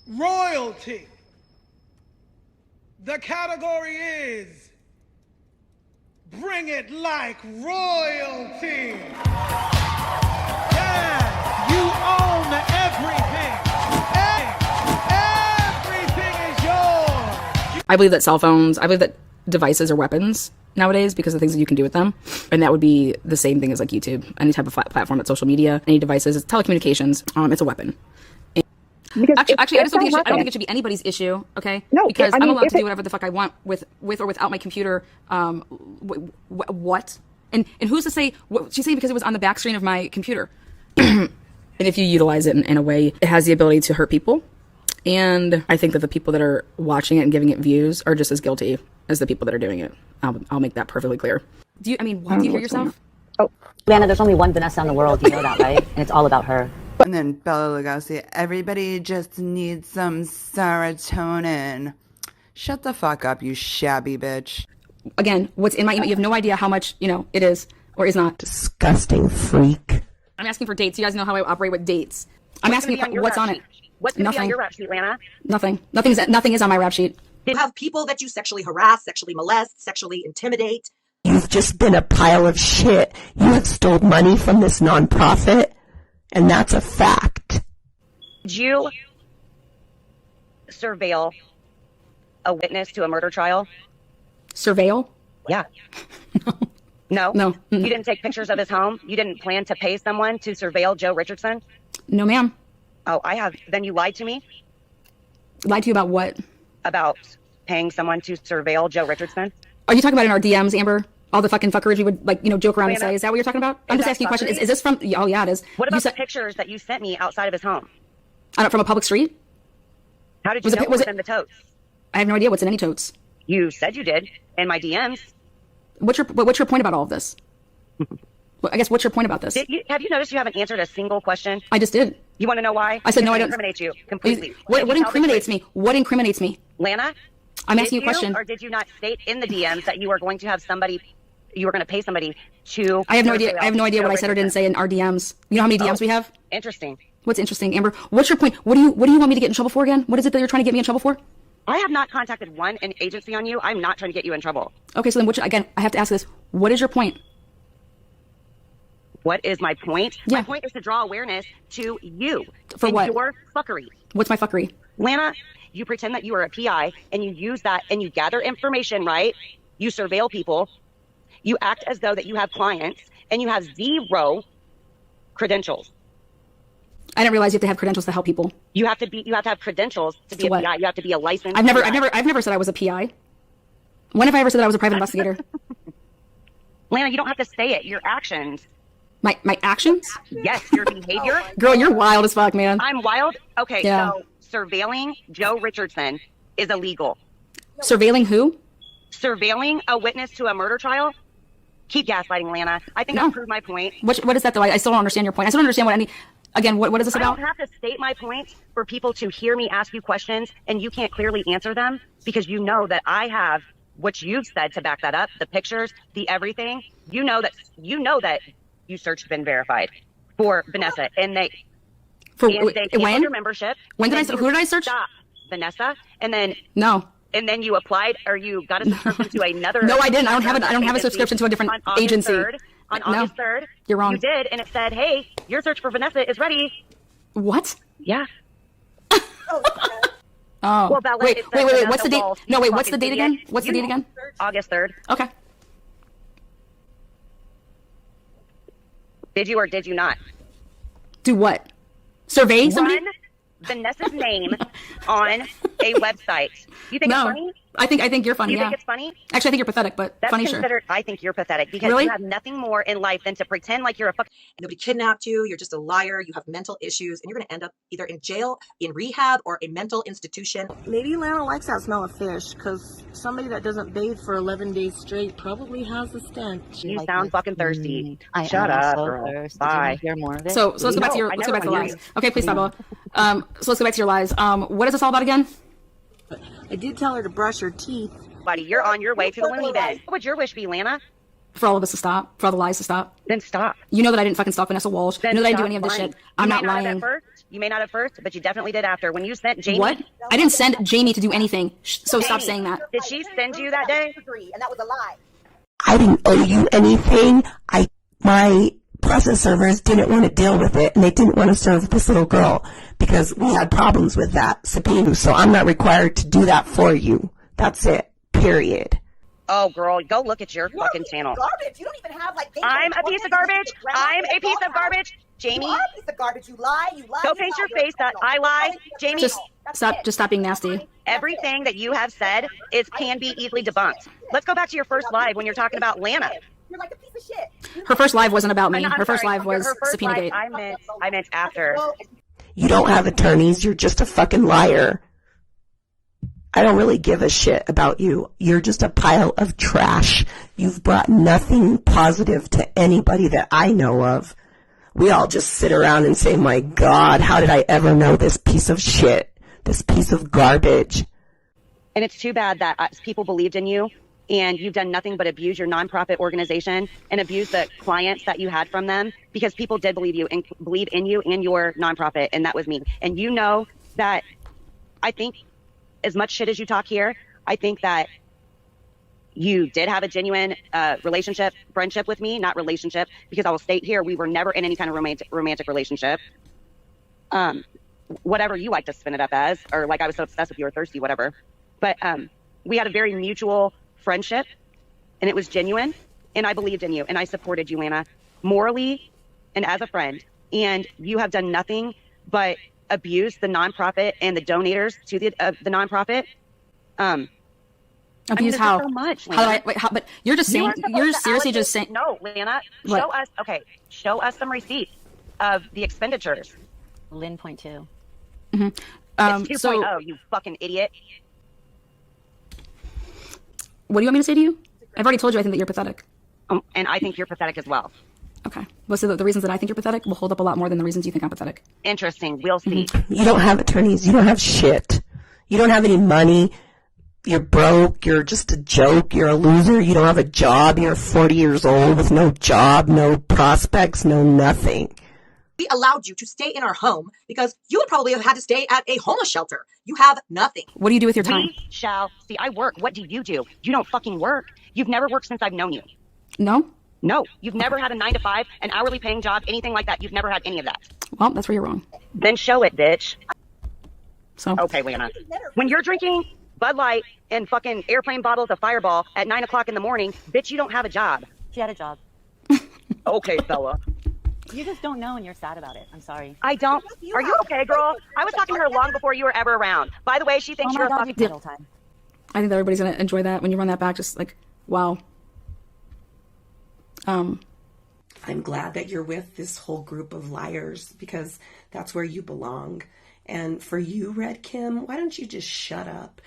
royalty. The category is bring it like royalty. Yeah, you own everything. Everything is yours. I believe that cell phones, I believe that devices are weapons nowadays because of the things that you can do with them. And that would be the same thing as like YouTube, any type of platform that's social media, any devices, it's telecommunications, it's a weapon. Actually, I just don't think it should be anybody's issue, okay? No, because I'm allowed to do whatever the fuck I want with or without my computer. What? And who's to say? She's saying because it was on the back screen of my computer. And if you utilize it in a way, it has the ability to hurt people. And I think that the people that are watching it and giving it views are just as guilty as the people that are doing it. I'll make that perfectly clear. Do you hear yourself? Oh, Lana, there's only one Vanessa in the world. You know that, right? And it's all about her. And then Bella Lugosi, everybody just needs some serotonin. Shut the fuck up, you shabby bitch. Again, what's in my email, you have no idea how much, it is or is not. Disgusting freak. I'm asking for dates. You guys know how I operate with dates. I'm asking what's on it. What's going to be on your rap sheet, Lana? Nothing. Nothing is on my rap sheet. You have people that you sexually harass, sexually molest, sexually intimidate. You've just been a pile of shit. You have stole money from this nonprofit, and that's a fact. Did you surveil a witness to a murder trial? Surveil? Yeah. No? No. You didn't take pictures of his home? You didn't plan to pay someone to surveil Joe Richardson? No, ma'am. Oh, I have. Then you lied to me? Lied to you about what? About paying someone to surveil Joe Richardson? Are you talking about in our DMs, Amber? All the fucking fuckery you would, joke around and say. Is that what you're talking about? I'm just asking you a question. Is this from... Oh, yeah, it is. What about the pictures that you sent me outside of his home? From a public street? How did you know what was in the totes? I have no idea what's in any totes. You said you did in my DMs. What's your point about all of this? Well, I guess what's your point about this? Have you noticed you haven't answered a single question? I just did. You want to know why? I said no, I don't. It incriminates you completely. What incriminates me? What incriminates me? Lana? I'm asking you a question. Or did you not state in the DMs that you were going to have somebody, you were going to pay somebody to... I have no idea. I have no idea what I said or didn't say in our DMs. You know how many DMs we have? Interesting. What's interesting, Amber? What's your point? What do you want me to get in trouble for again? What is it that you're trying to get me in trouble for? I have not contacted an agency on you. I'm not trying to get you in trouble. Okay, so then again, I have to ask this. What is your point? What is my point? Yeah. My point is to draw awareness to you. For what? Your fuckery. What's my fuckery? Lana, you pretend that you are a PI and you use that and you gather information, right? You surveil people. You act as though that you have clients and you have zero credentials. I didn't realize you have to have credentials to help people. You have to have credentials to be a PI. You have to be a licensed. I've never said I was a PI. When have I ever said that I was a private investigator? Lana, you don't have to say it. Your actions. My actions? Yes, your behavior. Girl, you're wild as fuck, man. I'm wild? Okay, yeah. So surveilling Joe Richardson is illegal. Surveilling who? Surveilling a witness to a murder trial? Keep gaslighting, Lana. I think I've proved my point. What is that, though? I still don't understand your point. I still don't understand Again, what is this about? I don't have to state my point for people to hear me ask you questions and you can't clearly answer them because you know that I have what you've said to back that up, the pictures, the everything. You know that you searched been verified for Vanessa and they canceled your membership. When did who did I search? Stop, Vanessa. And then no. And then you applied or you got a subscription to another. No, I didn't. I don't have a subscription to a different agency. On August 3rd. You're wrong. You did, and it said, hey, your search for Vanessa is ready. What? Yeah. Oh. Well, Bella, wait. What's the date? No, wait. What's the date again? What's the date again? August 3rd. Okay. Did you or did you not? Do what? Survey somebody? Vanessa's name on a website. You think it's funny? I think you're funny. You think it's funny? Actually, I think you're pathetic, but that's funny, considered, sure. I think you're pathetic because you have nothing more in life than to pretend like you're a fuck. Nobody kidnapped you. You're just a liar. You have mental issues, and you're going to end up either in jail, in rehab, or a mental institution. Maybe Lana likes that smell of fish because somebody that doesn't bathe for 11 days straight probably has a stench. You sound fucking thirsty. Shut up, so girl. Bye. Hear more of it? So let's go back to your the lies. Okay, please stop. So let's go back to your lies. What is this all about again? I did tell her to brush her teeth. Buddy, you're on your way to the loony bin. What would your wish be, Lana? For all of us to stop. For all the lies to stop. Then stop. You know that I didn't fucking stalk Vanessa Walsh. You know that I didn't do any of this shit. I'm not lying. You may not at first, but you definitely did after. When you sent Jamie. What? I didn't send Jamie to do anything. So stop saying that. Did she send you that day? And that was a lie. I didn't owe you anything. My process servers didn't want to deal with it, and they didn't want to serve this little girl because we had problems with that subpoena. So I'm not required to do that for you. That's it. Period. Oh, girl, go look at your fucking channel. Garbage. You don't even have like. I'm a piece of garbage. I'm a piece of garbage. Jamie, You are a piece of garbage. You lie. You lie. go you paint lie. your face that I lie. Jamie, Just stop being nasty. everything that you have said can be easily debunked. Let's go back to your first live when you're talking about Lana. You're like a piece of shit. Her first live wasn't about me. I'm Her first sorry, live was her first Subpoena live, Gate. I meant after. You don't have attorneys. You're just a fucking liar. I don't really give a shit about you. You're just a pile of trash. You've brought nothing positive to anybody that I know of. We all just sit around and say, my God, how did I ever know this piece of shit? This piece of garbage. And it's too bad that people believed in you and you've done nothing but abuse your nonprofit organization and abuse the clients that you had from them because people did believe in you and your nonprofit, and that was me. And you know that I think as much shit as you talk here, I think that you did have a genuine friendship with me, not relationship, because I will state here, we were never in any kind of romantic relationship. Whatever you like to spin it up as, or like I was so obsessed with you or thirsty, whatever. But we had a very mutual friendship, and it was genuine, and I believed in you, and I supported you, Lana, morally and as a friend. And you have done nothing but abuse the nonprofit and the donators to the nonprofit. Abuse how? So much, How do I, wait, how, but you're just saying, you're seriously just saying. No, Lana, What? show us some receipts of the expenditures. Lynn point two. Mm-hmm. It's 2.0, you fucking idiot. What do you want me to say to you? I've already told you I think that you're pathetic. And I think you're pathetic as well. Okay. Well, so the reasons that I think you're pathetic will hold up a lot more than the reasons you think I'm pathetic. Interesting. We'll see. You don't have attorneys. You don't have shit. You don't have any money. You're broke. You're just a joke. You're a loser. You don't have a job. You're 40 years old with no job, no prospects, no nothing. We allowed you to stay in our home because you would probably have had to stay at a homeless shelter. You have nothing. What do you do with your time? We shall see. I work. What do? You don't fucking work. You've never worked since I've known you. No? No. You've never had a 9-to-5, an hourly paying job, anything like that. You've never had any of that. Well, that's where you're wrong. Then show it, bitch. So. Okay, Lana. When you're drinking Bud Light and fucking airplane bottles of Fireball at 9 o'clock in the morning, bitch, you don't have a job. She had a job. Okay, fella. You just don't know and you're sad about it. I'm sorry. I don't. Are you okay, girl? I was talking to her long before you were ever around. By the way, she thinks Oh you're a my God, fucking... you did all time. I think that everybody's going to enjoy that when you run that back. Just like, wow. I'm glad that you're with this whole group of liars because that's where you belong. And for you, Red Kim, why don't you just shut up?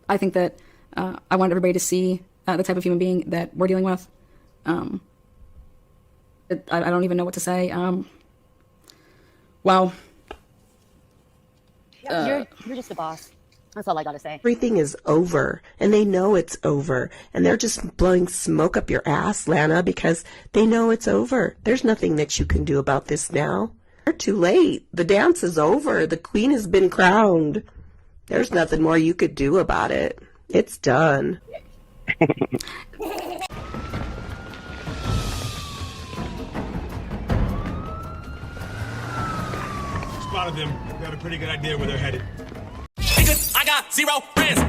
I think that I want everybody to see the type of human being that we're dealing with. I don't even know what to say. Wow. You're just a boss. That's all I gotta say. Everything is over, and they know it's over, and they're just blowing smoke up your ass, Lana, because they know it's over. There's nothing that you can do about this now. You're too late. The dance is over. The queen has been crowned. There's nothing more you could do about it. It's done. Spotted them. Got a pretty good idea where they're headed. I got 0 friends.